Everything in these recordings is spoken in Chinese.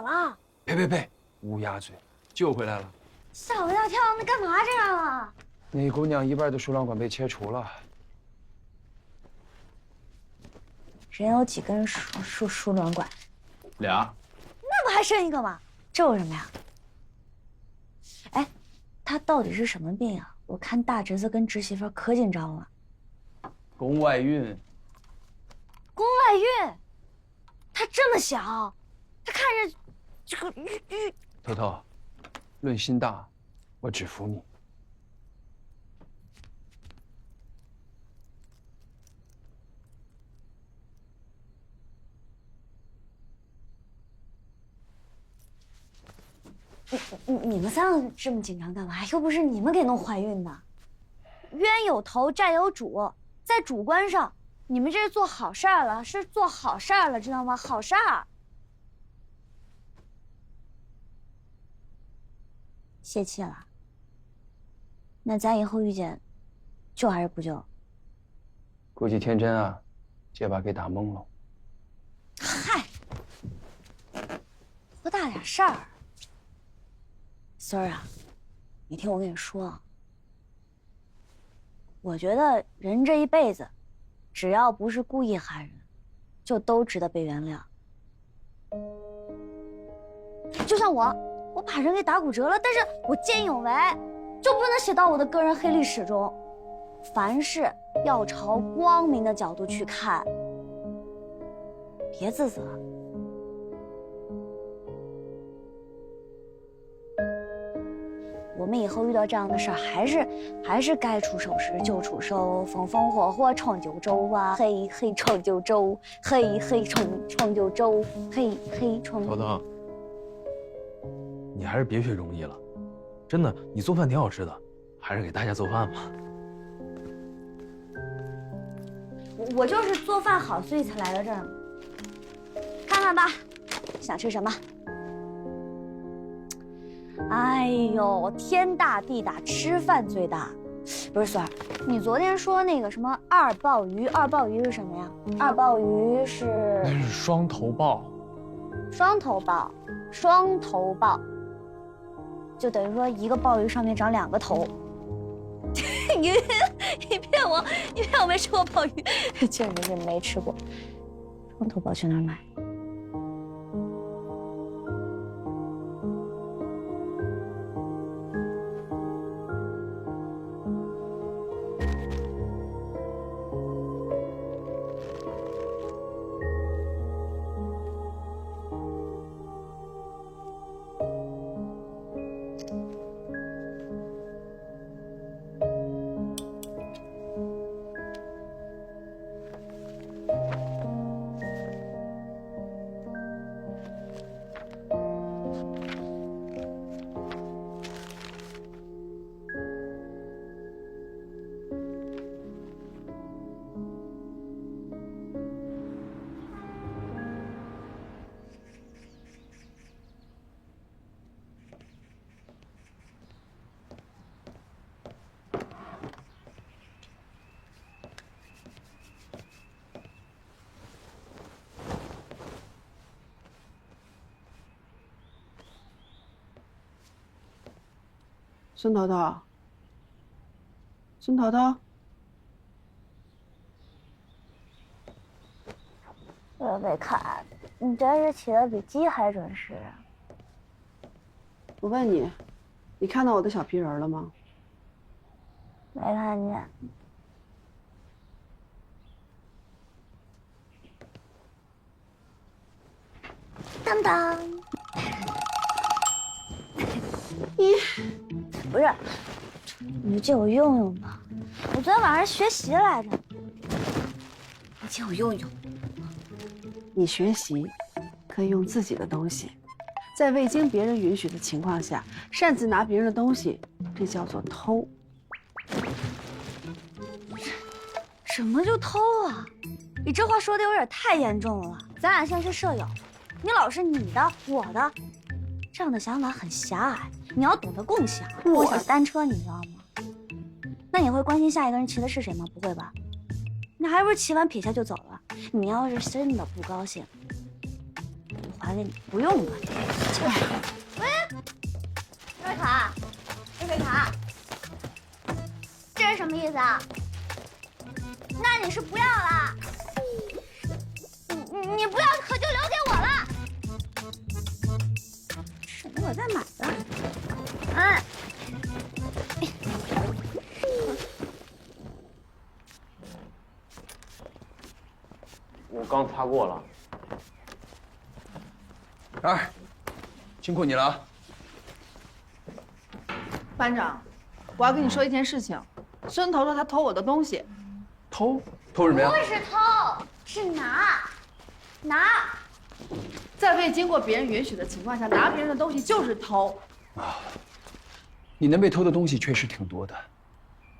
了？呸！乌鸦嘴，救回来了。吓我一大跳！那干嘛这样啊？那姑娘一半的输卵管被切除了。人有几根输卵管？俩。那不还剩一个吗？这有什么呀？哎，他到底是什么病啊？我看大侄子跟侄媳妇可紧张了。宫外孕。宫外孕？他这么小，他看着这个头头，论心大，我只服你。你们三个这么紧张干嘛？又不是你们给弄怀孕的。冤有头债有主，在主观上，你们这是做好事儿了，是做好事儿了，知道吗？好事儿。泄气了。那咱以后遇见，救还是不救？估计天真啊，结巴给打懵了。嗨，多大点事儿。孙儿啊，你听我跟你说，我觉得人这一辈子，只要不是故意害人，就都值得被原谅。就像我把人给打骨折了，但是我见义勇为，就不能写到我的个人黑历史中。凡事要朝光明的角度去看，别自责。我们以后遇到这样的事儿，还是该出手时就出手，风风火火闯九州啊，嘿嘿闯九州，嘿嘿闯九州，嘿嘿闯。头头，你还是别学容易了，真的，你做饭挺好吃的，还是给大家做饭吧。我就是做饭好，所以才来到这儿。看看吧，想吃什么？哎呦，天大地大，吃饭最大。不是孙儿，你昨天说那个什么二鲍鱼，二鲍鱼是什么呀？二鲍鱼是那是双头豹。双头豹，双头豹，就等于说一个鲍鱼上面长2个头。你骗我没吃过鲍鱼，确实是没吃过。双头豹去哪儿买？孙头头，孙头头，贝卡，你这是起得比鸡还准时。我问你，你看到我的小皮人了吗？没看见。当当。你不是，你借我用用吧。我昨天晚上学习来着，你借我用用。你学习可以用自己的东西，在未经别人允许的情况下，擅自拿别人的东西，这叫做偷。什么就偷啊？你这话说的有点太严重了。咱俩现在是舍友，你老是你的我的，这样的想法很狭隘。你要懂得共享。共享单车，你知道吗？那你会关心下一个人骑的是谁吗？不会吧？你还不是骑完撇下就走了？你要是真的不高兴，还给你，不用了。喂，瑞卡，瑞卡，这是什么意思啊？那你是不要了？你不要可就留给我了。省得我再买的。我刚擦过了。儿，辛苦你了啊。班长，我要跟你说一件事情，孙头头他偷我的东西。偷什么呀？不是偷，是拿。在未经过别人允许的情况下拿别人的东西就是偷。啊，你能被偷的东西确实挺多的，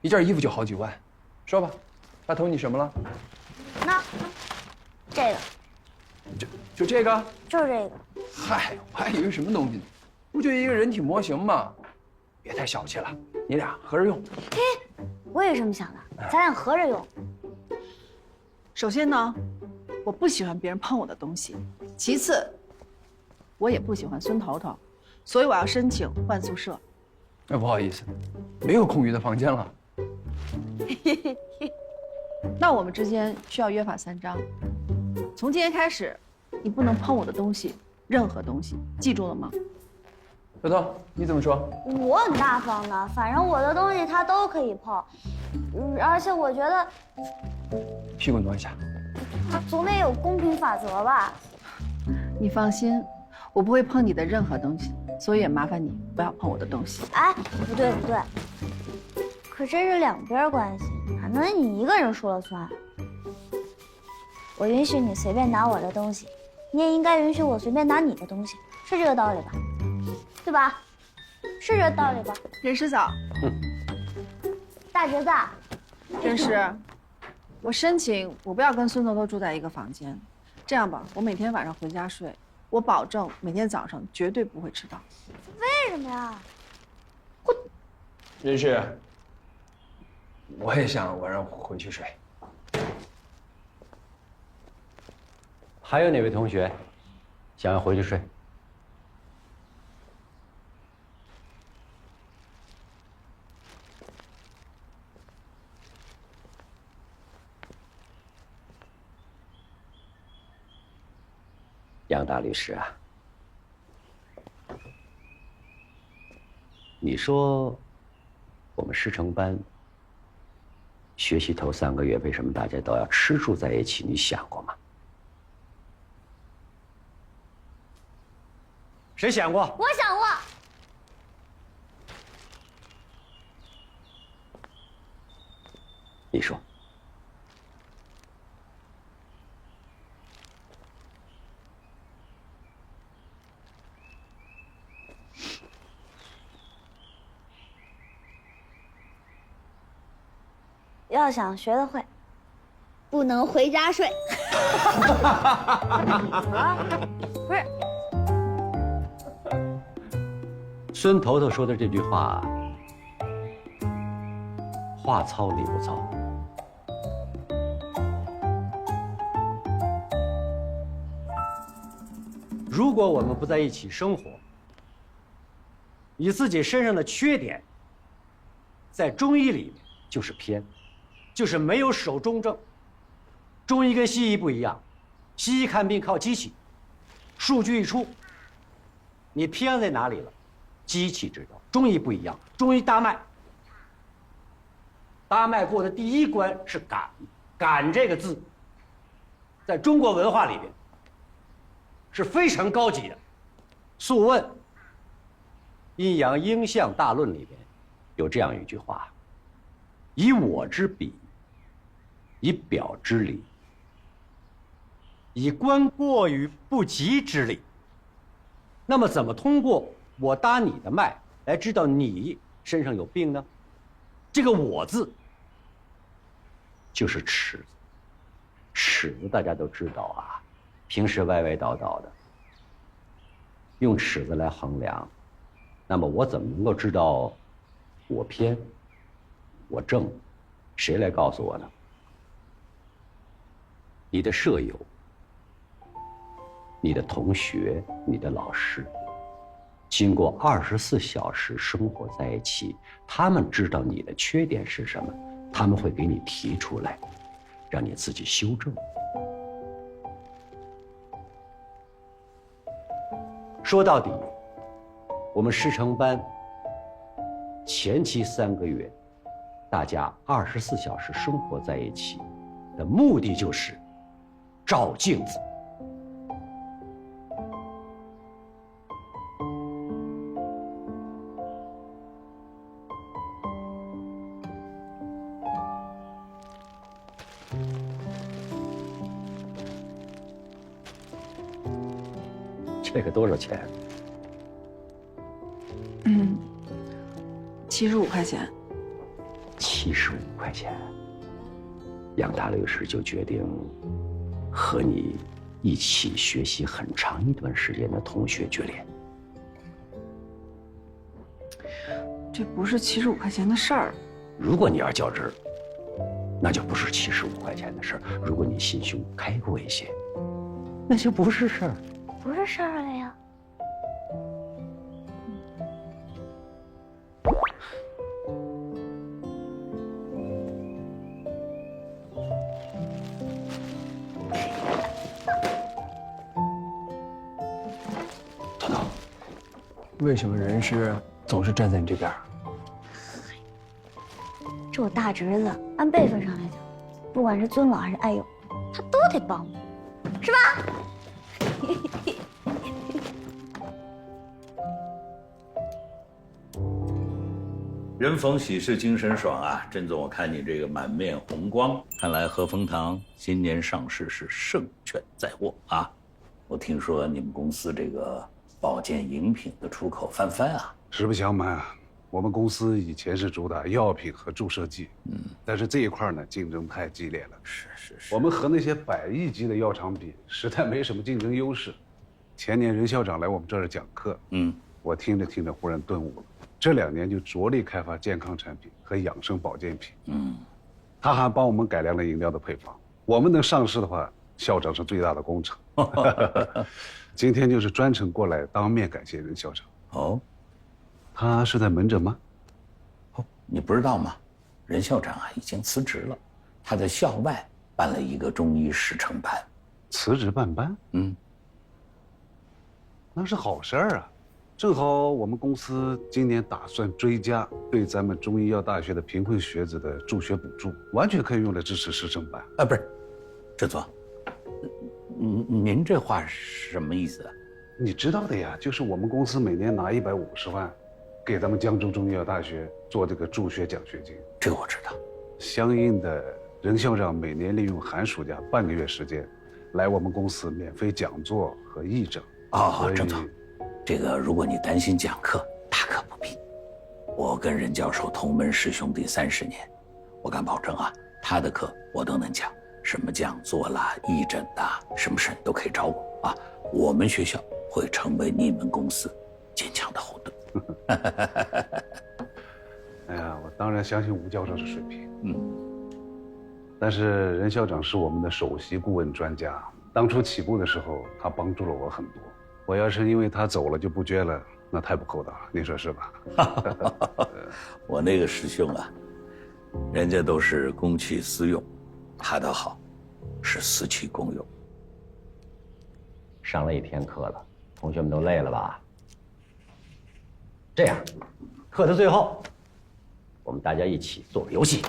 一件衣服就好几万。说吧，他偷你什么了？那这个就这个？就是这个。嗨，我还以为什么东西呢，不就一个人体模型吗？别太小气了，你俩合着用。嘿，我也是这么想的，咱俩合着用。首先呢，我不喜欢别人碰我的东西；其次，我也不喜欢孙头头，所以我要申请换宿舍。那不好意思，没有空余的房间了。那我们之间需要约法三章。从今天开始，你不能碰我的东西，任何东西，记住了吗？小偷，你怎么说？我很大方的，反正我的东西他都可以碰，而且我觉得屁股挪一下。总得有公平法则吧。你放心，我不会碰你的任何东西，所以也麻烦你不要碰我的东西。哎，不对，可这是两边关系，哪能你一个人说了算？我允许你随便拿我的东西，你也应该允许我随便拿你的东西，是这个道理吧？对吧？是这道理吧？任师嫂，大侄子，任师，我申请我不要跟孙头头住在一个房间。这样吧，我每天晚上回家睡，我保证每天早上绝对不会迟到。为什么呀？任氏，我也想晚上回去睡。还有哪位同学想要回去睡？杨大律师啊，你说我们师承班学习头3个月，为什么大家都要吃住在一起？你想过吗？谁想过？我想过。你说。要想学得会，不能回家睡。啊，不是。孙头头说的这句话，话糙理不糙。如果我们不在一起生活，你自己身上的缺点，在中医里面就是偏，就是没有守中正。中医跟西医不一样，西医看病靠机器，数据一出，你偏在哪里了？机器知道。中医不一样，中医搭脉，搭脉过的第一关是感，感这个字，在中国文化里边是非常高级的。《素问·阴阳应象大论》里边有这样一句话：以我之比，以表之理，以观过与不及之理。那么怎么通过我搭你的脉来知道你身上有病呢？这个我字就是尺子，尺子大家都知道啊，平时歪歪倒倒的，用尺子来衡量，那么我怎么能够知道我偏我正？谁来告诉我呢？你的舍友你的同学、你的老师，经过24小时生活在一起，他们知道你的缺点是什么，他们会给你提出来，让你自己修正。说到底，我们师承班前期3个月，大家24小时生活在一起的目的就是照镜子。这个多少钱？75块钱。75块钱。杨大律师就决定和你一起学习很长一段时间的同学决裂。这不是75块钱的事儿。如果你要较真，那就不是75块钱的事儿；如果你心胸开阔一些，那就不是事儿。不是事儿了呀。头头，为什么人事总是站在你这边？这我大侄子，按辈分上来讲，不管是尊老还是爱幼，他都得帮我，是吧？人逢喜事精神爽啊！甄总，我看你这个满面红光，看来和风堂今年上市是胜券在握啊！我听说你们公司这个保健饮品的出口翻番啊！实不相瞒，我们公司以前是主打药品和注射剂，但是这一块呢竞争太激烈了。是，我们和那些100亿级的药厂比，实在没什么竞争优势。前年任校长来我们这儿讲课，我听着听着忽然顿悟了。这2年就着力开发健康产品和养生保健品。他还帮我们改良了饮料的配方。我们能上市的话，校长是最大的功臣。今天就是专程过来当面感谢任校长。哦，他是在门诊吗？哦，你不知道吗？任校长啊已经辞职了，他在校外办了一个中医师承班。辞职办班？那是好事儿啊。正好我们公司今年打算追加对咱们中医药大学的贫困学子的助学补助，完全可以用来支持师承班。啊，不是，郑总，您这话是什么意思啊？你知道的呀，就是我们公司每年拿150万，给咱们江州中医药大学做这个助学奖学金。这个我知道。相应的，任校长每年利用寒暑假半个月时间，来我们公司免费讲座和义诊。郑总。这个，如果你担心讲课，大可不必。我跟任教授同门师兄弟30年，我敢保证啊，他的课我都能讲，什么讲座啦、义诊啦，什么事你都可以找我啊。我们学校会成为你们公司坚强的后盾。哎呀，我当然相信吴教授的水平。但是任校长是我们的首席顾问专家，当初起步的时候，他帮助了我很多。我要是因为他走了就不捐了，那太不厚道了，你说是吧？我那个师兄啊，人家都是公器私用，他倒好，是私器公用。上了1天课了，同学们都累了吧？这样，课的最后，我们大家一起做个游戏。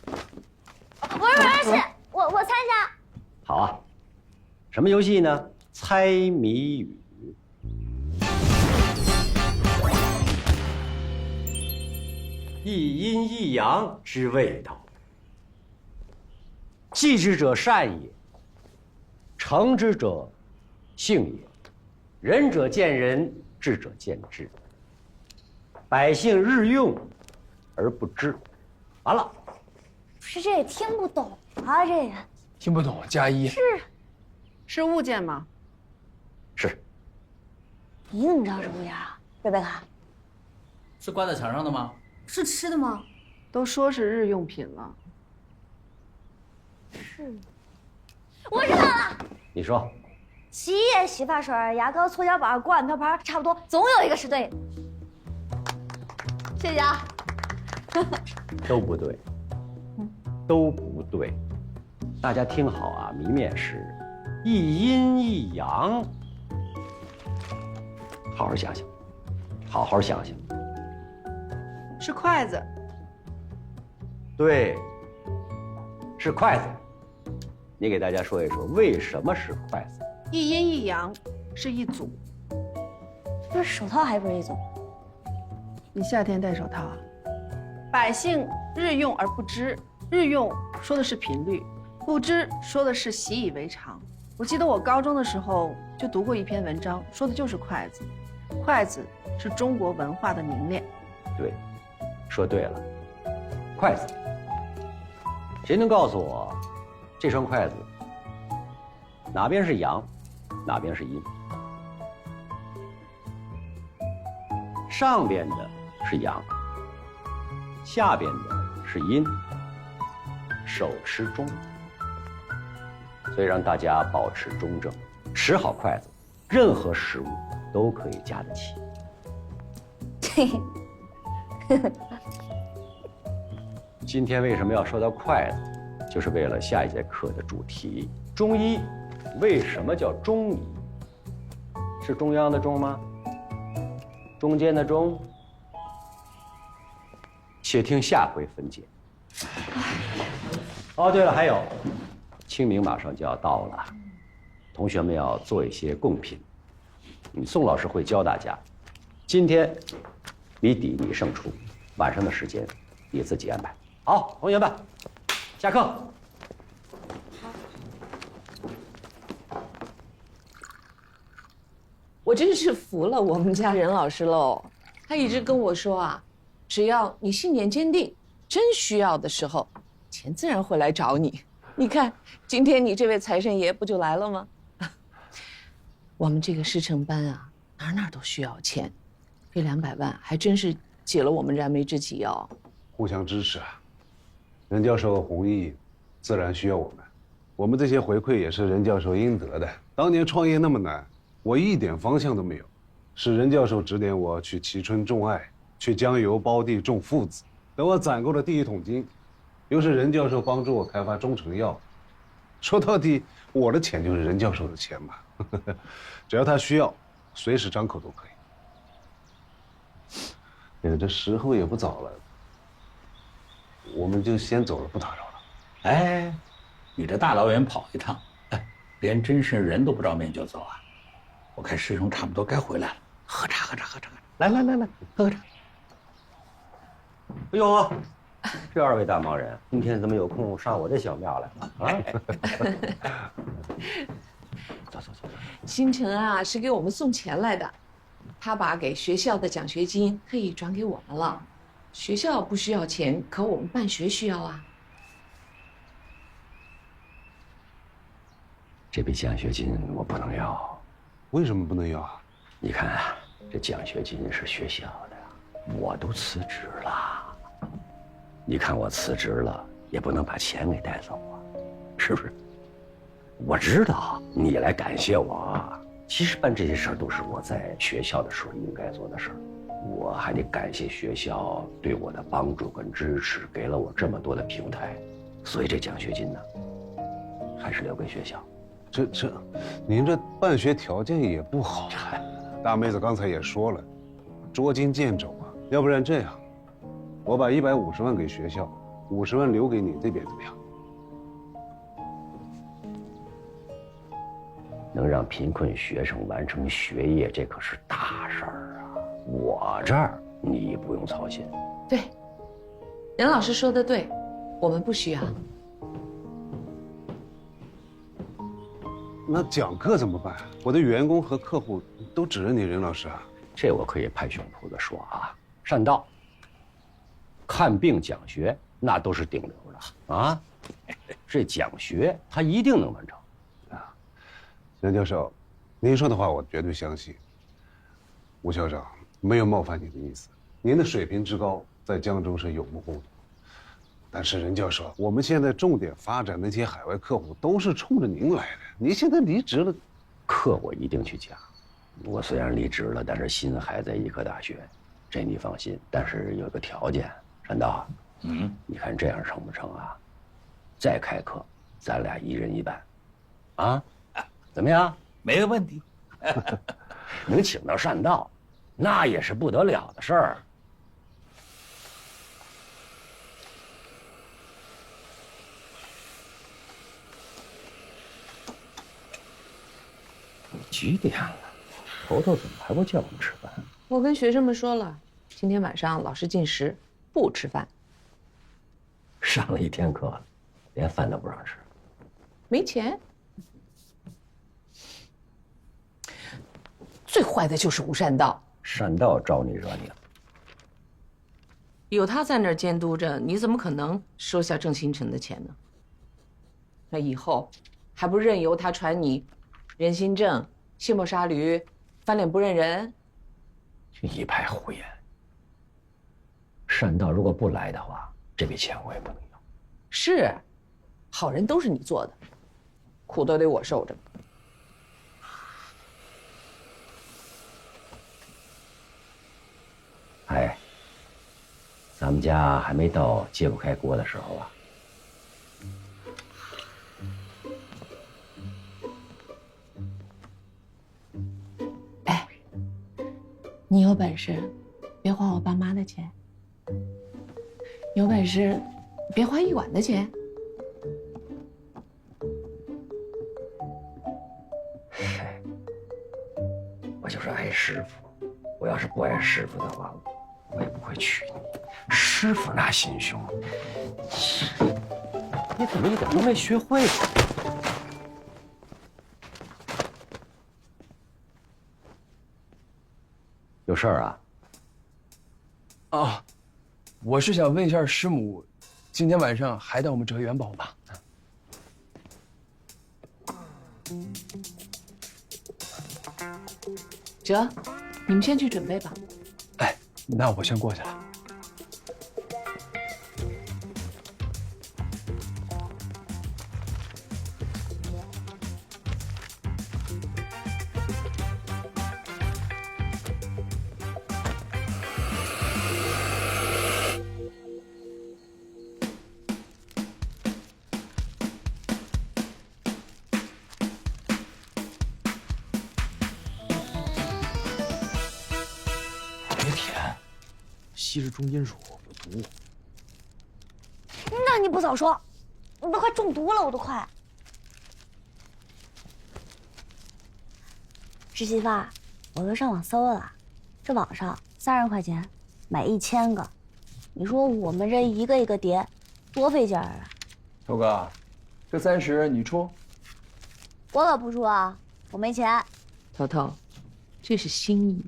不是，我参加。好啊，什么游戏呢？猜谜语。一阴一阳之谓道，继之者善也，成之者性也，仁者见仁，智者见智。百姓日用而不知。完了。不是，这也听不懂啊，这也听不懂，加1。是物件吗？是。你怎么知道是物件啊，贝贝卡？是挂在墙上的吗？是吃的吗？都说是日用品了。是。我知道了。你说。洗衣液、洗发水、牙膏、搓脚板、锅碗瓢盆，差不多总有一个是对的。谢谢啊。都不对，都不对。大家听好啊，谜面是一阴一阳。好好想想，好好想想。是筷子。对，是筷子。你给大家说一说，为什么是筷子？一阴一阳是一组。不是手套还不是一种？你夏天戴手套啊？百姓日用而不知，日用说的是频率，不知说的是习以为常。我记得我高中的时候就读过一篇文章，说的就是筷子。筷子是中国文化的凝练。对，说对了，筷子。谁能告诉我，这双筷子哪边是阳，哪边是阴？上边的是阳，下边的是阴，手持中，所以让大家保持中正，持好筷子，任何食物都可以夹得起。今天为什么要说到筷子，就是为了下一节课的主题——中医。为什么叫中医？是中央的中吗？中间的中？且听下回分解。哦，对了，还有，清明马上就要到了，同学们要做一些贡品。宋老师会教大家。今天你底你胜出，晚上的时间你自己安排。好，同学们，下课。我真是服了我们家任老师喽，他一直跟我说啊，只要你信念坚定，真需要的时候，钱自然会来找你。你看，今天你这位财神爷不就来了吗？我们这个师承班啊，哪都需要钱，这200万还真是解了我们燃眉之急哦。互相支持啊！任教授弘毅自然需要我们，我们这些回馈也是任教授应得的。当年创业那么难，我一点方向都没有，是任教授指点我去蕲春种艾，去江油包地种附子。等我攒够了第1桶金，又是任教授帮助我开发中成药。说到底，我的钱就是任教授的钱嘛，只要他需要，随时张口都可以。这时候也不早了，我们就先走了，不打扰了。哎，你这大老远跑一趟，连真是人都不着面就走啊！我看师兄差不多该回来了，喝茶喝茶喝茶，来，喝茶。哎呦，这2位大忙人今天怎么有空上我这小庙来了啊？走。星辰啊，是给我们送钱来的，他把给学校的奖学金特意转给我们了。学校不需要钱，可我们办学需要啊。这笔奖学金我不能要。为什么不能要啊？你看啊，这奖学金是学校的，我都辞职了。你看我辞职了，也不能把钱给带走啊，是不是？我知道你来感谢我，其实办这些事儿都是我在学校的时候应该做的事儿。我还得感谢学校对我的帮助跟支持，给了我这么多的平台，所以这奖学金呢，还是留给学校。您这办学条件也不好啊。大妹子刚才也说了，捉襟见肘啊。要不然这样，我把150万给学校，50万留给你，这边怎么样？能让贫困学生完成学业，这可是大事儿啊！我这儿你不用操心。对，任老师说的对，我们不需要。那讲课怎么办？我的员工和客户都指着你任老师啊。这我可以拍胸脯的说啊，善道、看病讲学那都是顶流的啊。这讲学他一定能完成啊。任教授，您说的话我绝对相信。吴校长没有冒犯您的意思，您的水平之高，在江州是有目共睹。但是任教授，我们现在重点发展那些海外客户都是冲着您来的，您现在离职了，课我一定去讲。我虽然离职了，但是心还在医科大学，这你放心。但是有个条件，山道，你看这样成不成啊？再开课，咱俩1人1半，啊，怎么样？没有问题。能请到善道，那也是不得了的事儿。几点了？头头怎么还不叫我们吃饭？我跟学生们说了，今天晚上老师禁食，不吃饭。上了1天课了，连饭都不让吃。没钱。最坏的就是吴善道，善道招你惹你了？有他在那儿监督着，你怎么可能收下郑新成的钱呢？那以后还不任由他传你人心正、卸磨杀驴、翻脸不认人？一派胡言。善道如果不来的话，这笔钱我也不能要。是，好人都是你做的，苦都得我受着。哎，咱们家还没到揭不开锅的时候啊。哎，你有本事别花我爸妈的钱，有本事别花一碗的钱。我就是爱师傅，我要是不爱师傅的话，我也不会娶你。师傅那心胸，你怎么一点都没学会？有事儿啊？啊，我是想问一下师母，今天晚上还到我们哲元堡吗？哲，你们先去准备吧。哎，那我先过去了。吸食中金属有毒。那你不早说，我都快中毒了，我都快。侄媳妇儿，我都上网搜了，这网上30块钱买1000个，你说我们这一个一个叠，多费劲儿啊！头哥，这30你出？我可不出啊，我没钱。头头，这是心意。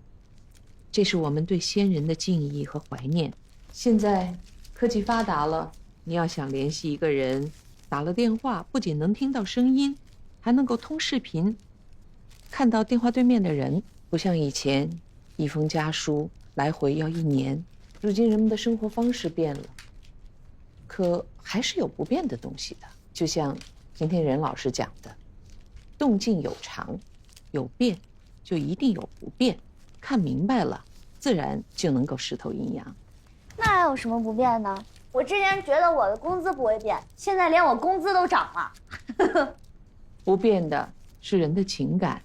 这是我们对先人的敬意和怀念。现在科技发达了，你要想联系一个人，打了电话不仅能听到声音，还能够通视频，看到电话对面的人。不像以前一封家书来回要1年，如今人们的生活方式变了，可还是有不变的东西的。就像今天任老师讲的，动静有常，有变就一定有不变。看明白了，自然就能够识透阴阳。那还有什么不变呢？我之前觉得我的工资不会变，现在连我工资都涨了。不变的是人的情感。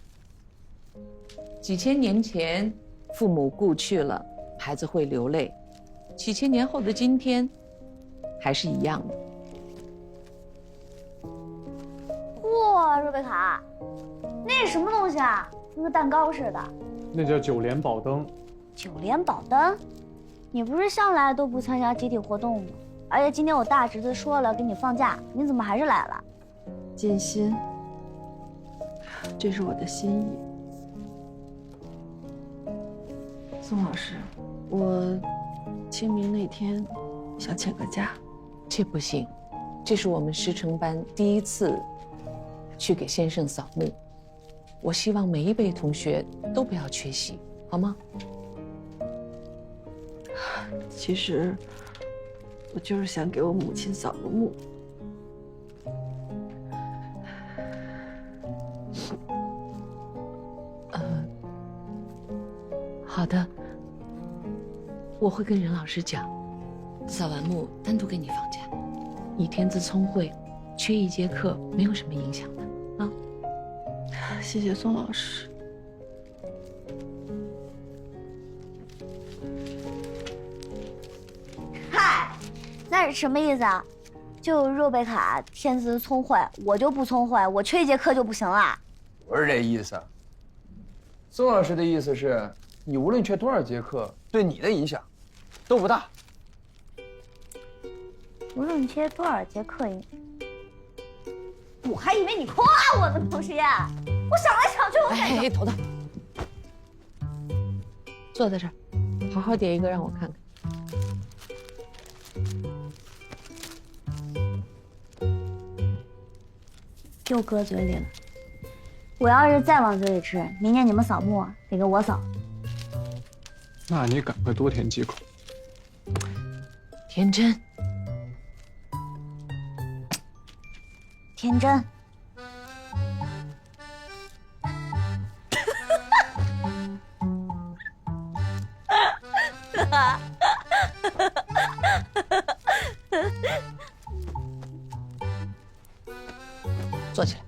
几千年前，父母故去了，孩子会流泪；几千年后的今天，还是一样的。哇，瑞贝卡，那是什么东西啊？跟个蛋糕似的。那叫9连宝灯。9连宝灯？你不是向来都不参加集体活动吗？而且今天我大侄子说了给你放假，你怎么还是来了？建新，这是我的心意。宋老师，我清明那天想请个假。这不行，这是我们师承班第一次去给先生扫墓。我希望每一位同学都不要缺席，好吗？其实，我就是想给我母亲扫个墓。好的，我会跟任老师讲，扫完墓单独给你放假。你天资聪慧，缺1节课没有什么影响的啊。谢谢宋老师。嗨，那是什么意思啊？就若贝卡天资聪慧，我就不聪慧，我缺1节课就不行啦？不是这意思。宋老师的意思是，你无论缺多少节课，对你的影响都不大。无论缺多少节课，我还以为你夸我呢，同学。我想来想去，我感觉……头，坐在这儿，好好点一个让我看看。又搁嘴里了。我要是再往嘴里吃，明年你们扫墓得给我扫。那你赶快多填几口。天真，天真。坐起来。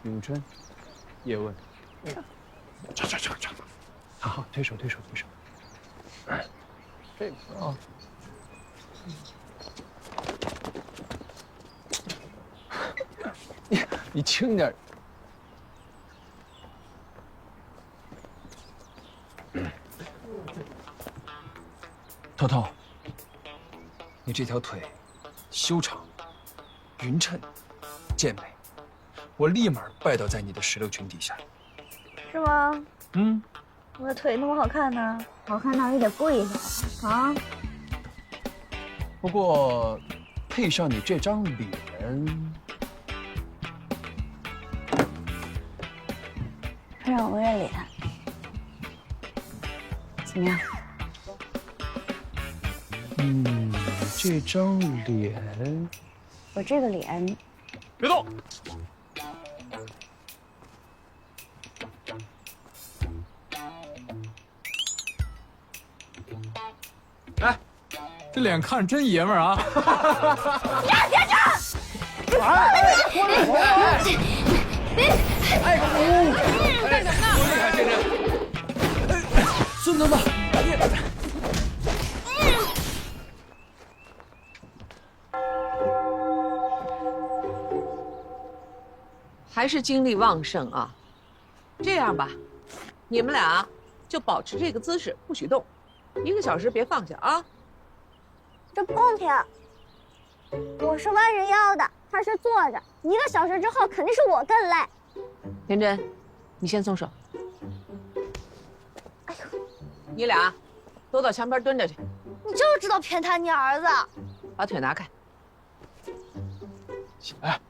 咏春，叶问，好，推手。哎，这个啊，你轻点。头头，你这条腿，修长、匀称、健美。我立马拜倒在你的石榴裙底下，是吗？嗯，我的腿那么好看呢，好看到也得跪下啊！不过，配上你这张脸，配上我这脸，怎么样？这张脸，我这个脸，别动。哎，这脸看着真爷们儿啊！别这！干什么呢？多厉害，先生！孙子们，还是精力旺盛啊！这样吧，你们俩就保持这个姿势，不许动，1个小时别放下啊！这不公平！我是弯着腰的，他是坐着，1个小时之后肯定是我更累。天真，你先松手。哎呦，你俩都到墙边蹲着去。你就知道偏袒你儿子。把腿拿开。起来。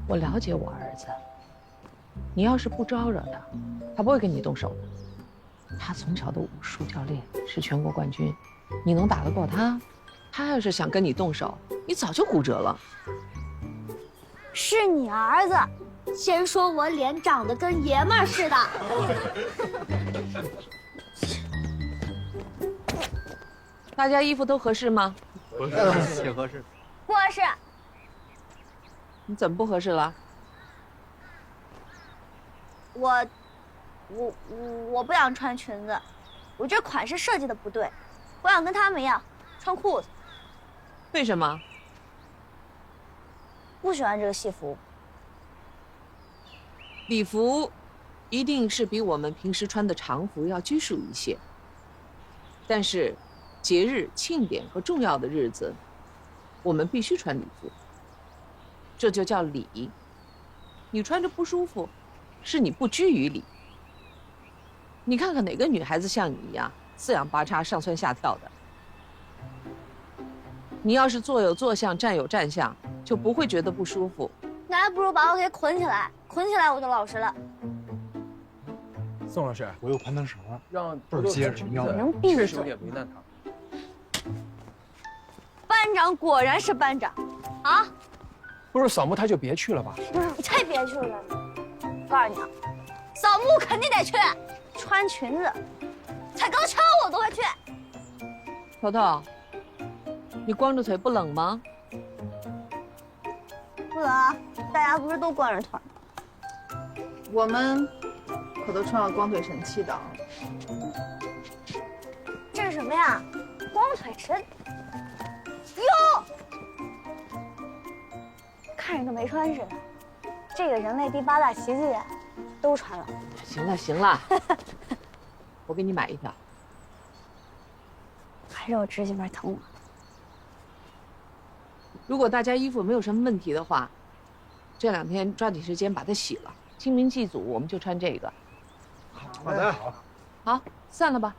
我了解我儿子，你要是不招惹他，他不会跟你动手的。他从小的武术教练，是全国冠军，你能打得过他？他要是想跟你动手，你早就骨折了。是你儿子，先说我脸长得跟爷们儿似的。大家衣服都合适吗？合适，挺合适。不合适。你怎么不合适了？我不想穿裙子，我这款式设计的不对，我想跟他们一样穿裤子。为什么？不喜欢这个戏服。礼服一定是比我们平时穿的常服要拘束一些，但是节日、庆典和重要的日子，我们必须穿礼服。这就叫礼。你穿着不舒服，是你不拘于礼。你看看哪个女孩子像你一样四仰八叉、上蹿下跳的？你要是坐有坐相，站有站相，就不会觉得不舒服。那还不如把我给捆起来，捆起来我就老实了。宋老师，我有攀藤绳，让不是接着要能闭确实有嘴？点为难他。班长果然是班长，啊！不是扫墓他就别去了吧？不是，才别去了呢！告诉你啊，扫墓肯定得去，穿裙子，踩高跷我都会去。头头，你光着腿不冷吗？不冷啊，大家不是都光着腿？我们可都穿了光腿神器的。这是什么呀？光腿神？哟，看着跟没穿似的。这个人类第8大奇迹都穿了。行了行了，我给你买一条。还是我指甲边疼我。如果大家衣服没有什么问题的话，这2天抓紧时间把它洗了。清明祭祖我们就穿这个。好的，好，散了吧。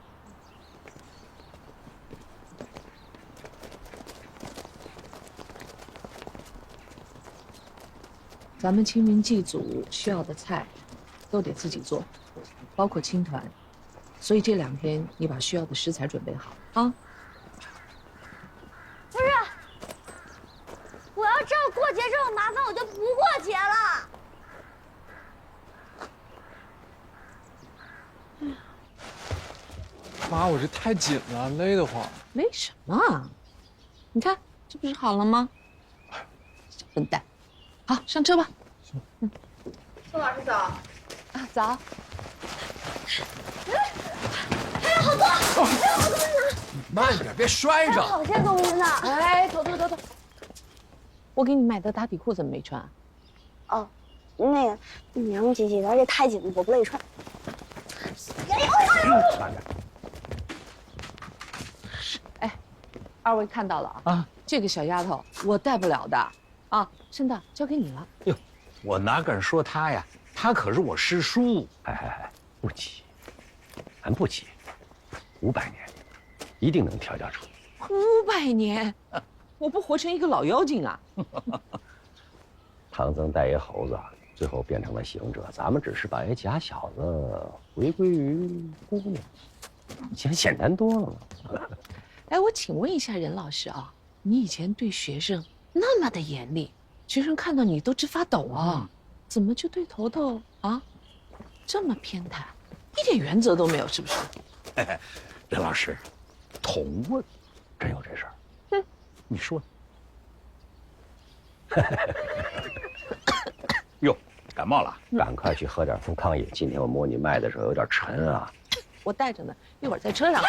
咱们清明祭祖需要的菜，都得自己做，包括青团。所以这2天你把需要的食材准备好啊。不是，我要知道过节这么麻烦，我就不过节了。妈，我这太紧了，累得慌。没什么，你看这不是好了吗？小笨蛋，好，上车吧。宋老师早。啊，早。还有好多，还有好多呢。慢点，别摔着。好些东西呢。哎，头，我给你买的打底裤怎么没穿？哦，那个娘挤挤的，而且太紧了，我不乐意穿。哎，2位看到了啊？这个小丫头我带不了的啊，申道交给你了。哟，我哪敢说他呀？他可是我师叔。哎，不急，咱不急，500年，一定能调教出。500年，我不活成一个老妖精啊！唐僧带一猴子，最后变成了行者，咱们只是把一假小子回归于姑娘，简单多了嘛。哎，我请问一下任老师啊，你以前对学生那么的严厉，学生看到你都直发抖啊，怎么就对头头啊这么偏袒，一点原则都没有，是不是？任老师，同问，真有这事儿？你说呢？哟，感冒了？赶快去喝点富康饮。今天我摸你脉的时候有点沉啊。我带着呢，一会儿在车上。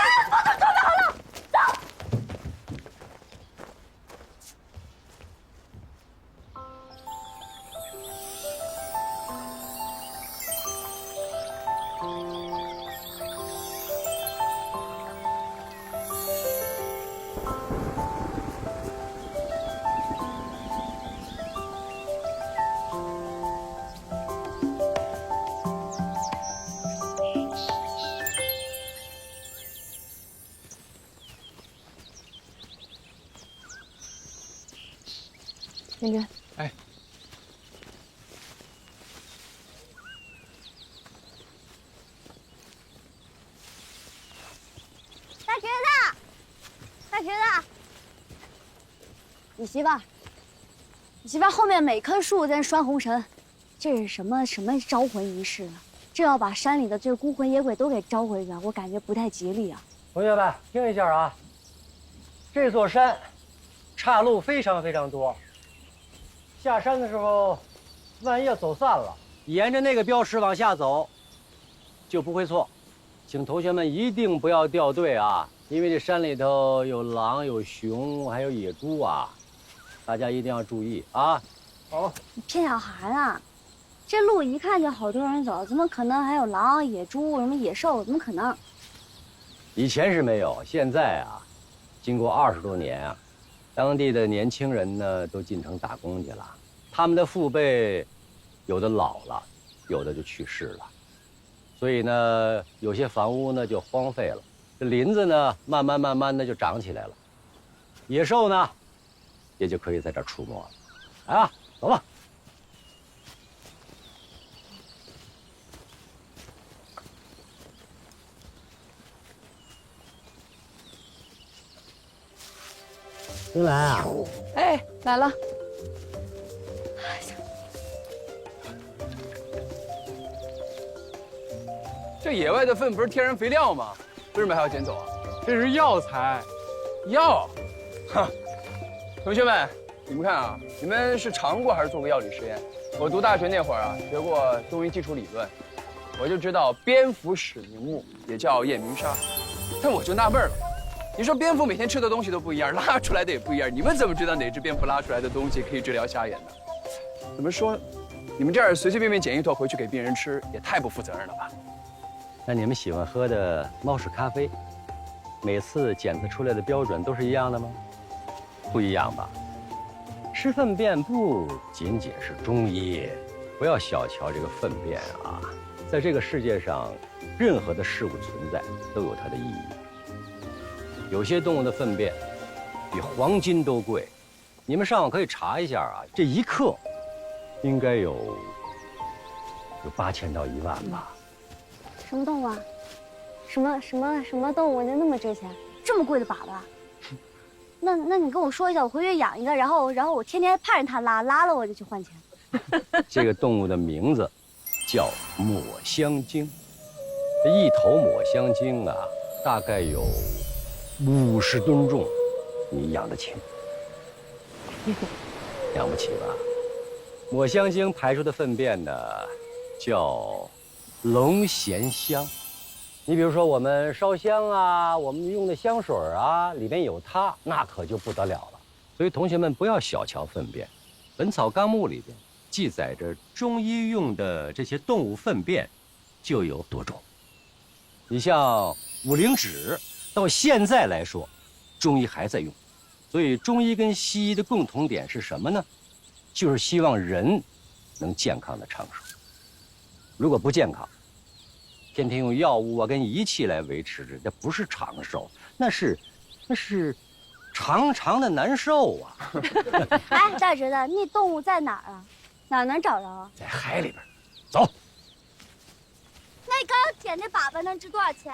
天真，哎，大橘子，大橘子，你媳妇儿后面每棵树在拴红绳，这是什么招魂仪式啊？这要把山里的这孤魂野鬼都给招回去，我感觉不太吉利啊。同学们，听一下啊，这座山岔路非常非常多。下山的时候，万一要走散了，沿着那个标识往下走，就不会错。请同学们一定不要掉队啊，因为这山里头有狼、有熊，还有野猪啊，大家一定要注意啊。好，你骗小孩呢？这路一看就好多人走，怎么可能还有狼、野猪、什么野兽？怎么可能？以前是没有，现在啊，经过20多年啊，当地的年轻人呢都进城打工去了，他们的父辈，有的老了，有的就去世了，所以呢，有些房屋呢就荒废了，这林子呢慢慢的就长起来了，野兽呢，也就可以在这儿出没了。来吧，走吧。新来啊！哎，来了。这野外的粪不是天然肥料吗？为什么还要捡走啊？这是药材。药？哼！同学们，你们看啊，你们是尝过还是做过药理实验？我读大学那会儿啊，学过中医基础理论，我就知道蝙蝠使明目，也叫夜明砂。但我就纳闷了，你说蝙蝠每天吃的东西都不一样，拉出来的也不一样，你们怎么知道哪只蝙蝠拉出来的东西可以治疗瞎眼呢？怎么说？你们这样随随便便捡一坨回去给病人吃，也太不负责任了吧？那你们喜欢喝的猫屎咖啡，每次检测出来的标准都是一样的吗？不一样吧？吃粪便不仅仅是中医，不要小瞧这个粪便啊！在这个世界上，任何的事物存在都有它的意义。有些动物的粪便比黄金都贵，你们上网可以查一下啊，这1克应该有8000到1万吧。什么动物啊？什么动物就那么值钱？这么贵的粑粑？那你跟我说一下，我回去养一个，然后我天天盼着它拉了我就去换钱。这个动物的名字叫抹香鲸，这一头抹香鲸啊，大概有50吨重，你养得起吗？养不起吧？抹香鲸排出的粪便呢，叫龙涎香。你比如说我们烧香啊，我们用的香水啊，里面有它，那可就不得了了。所以同学们不要小瞧粪便，《本草纲目》里边记载着中医用的这些动物粪便就有多种。你像五灵脂，到现在来说，中医还在用。所以中医跟西医的共同点是什么呢？就是希望人能健康的长寿。如果不健康，天天用药物啊跟仪器来维持着，这不是长寿，那是长长的难受啊！哎，大侄子，那动物在哪儿啊？哪能找着啊？在海里边，走。那你刚刚捡那粑粑能值多少钱？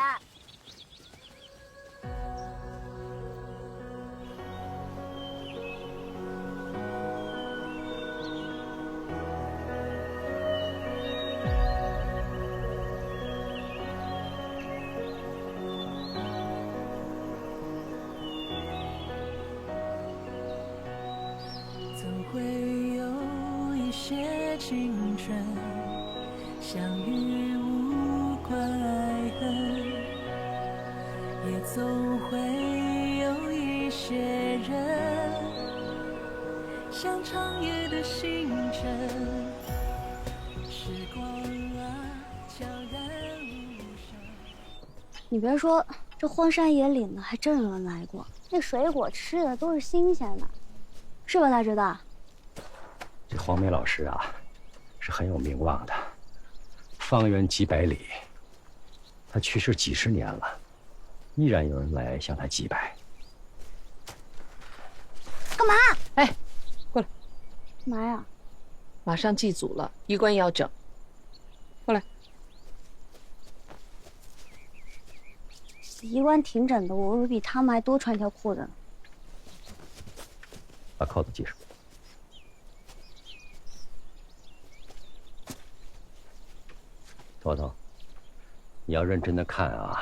会有一些青春，相遇无关爱恨，也总会有一些人，像长夜的星辰，时光啊，悄然无声。你别说，这荒山野岭的还真有人来过，那水果吃的都是新鲜的，是吧，大侄子？这黄梅老师啊，是很有名望的，方圆几百里，他去世几十年了，依然有人来向他祭拜。干嘛？哎，过来。干嘛呀？马上祭祖了，衣冠要整。过来。衣冠挺整的，我比他们还多穿条裤子呢。把扣子系上。头头，你要认真的看啊。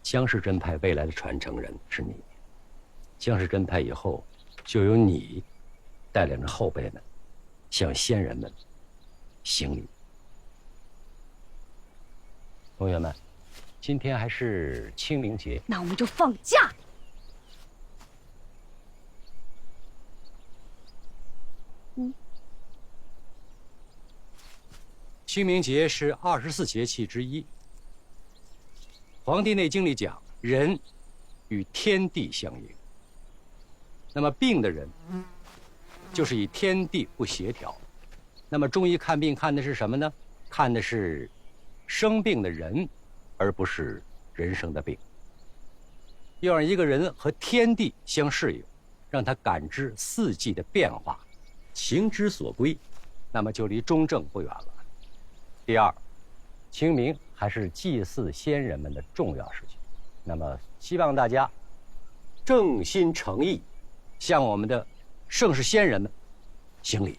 江氏真派未来的传承人是你，江氏真派以后就由你带领着后辈们向先人们行礼。同学们，今天还是清明节，那我们就放假。清明节是24节气之一。《黄帝内经》里讲，人与天地相应。那么病的人，就是以天地不协调。那么中医看病看的是什么呢？看的是生病的人，而不是人生的病。要让一个人和天地相适应，让他感知四季的变化，情之所归，那么就离中正不远了。第二，清明还是祭祀先人们的重要事情。那么，希望大家正心诚意向我们的盛世先人们行礼。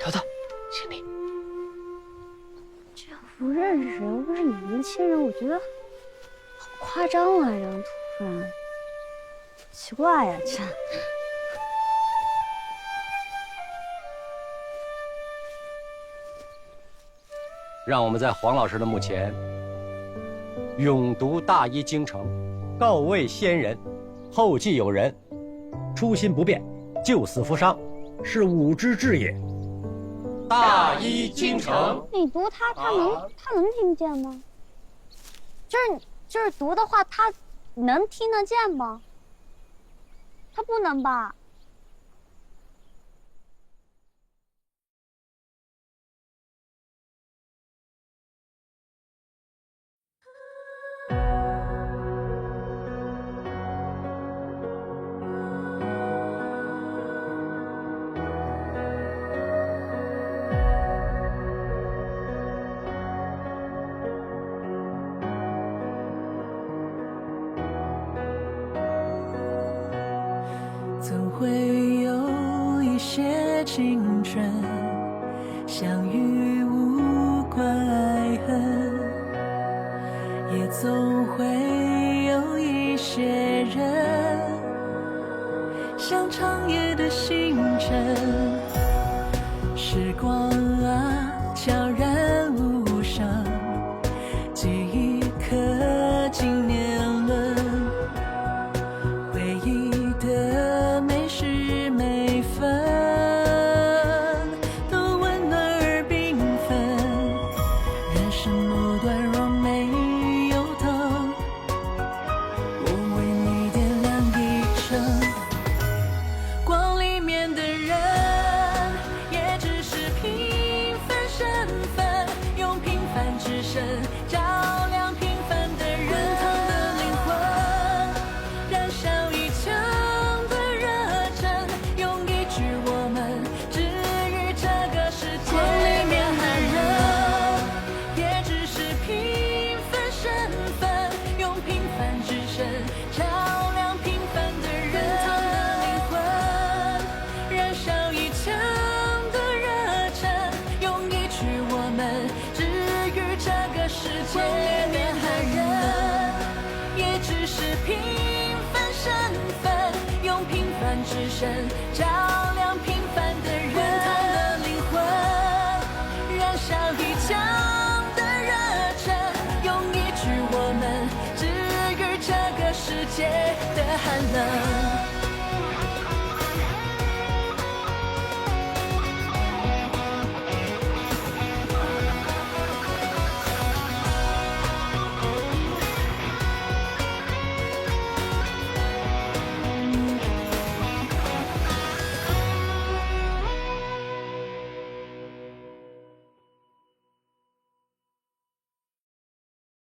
头头，行礼。这不认识人，不是你们亲人，我觉得好夸张啊！这样突然，奇怪呀，这。让我们在黄老师的墓前永读大医精诚，告慰先人，后继有人，初心不变，救死扶伤，是吾之志也。大医精诚。你读他能听见吗？就是读的话，他能听得见吗？他不能吧？总会有一些青春相遇无关爱恨，也总会有一些人像长夜的星辰。时光啊，悄然无声，记忆刻进年轮，回忆的每时每分都温暖而缤纷。人生路段若没有灯，我为你点亮一程。光里面的人也只是平凡身份，用平凡之身照亮平凡的人。滚烫的灵魂，燃烧一腔的热忱，用一句我们治愈这个世界。光里面的人也只是平凡身份，用平凡之身照亮平凡的人。滚烫的灵魂，燃烧一腔的热忱，用一句我们治愈这个世界。光里面的人也只是平凡身份，用平凡之身照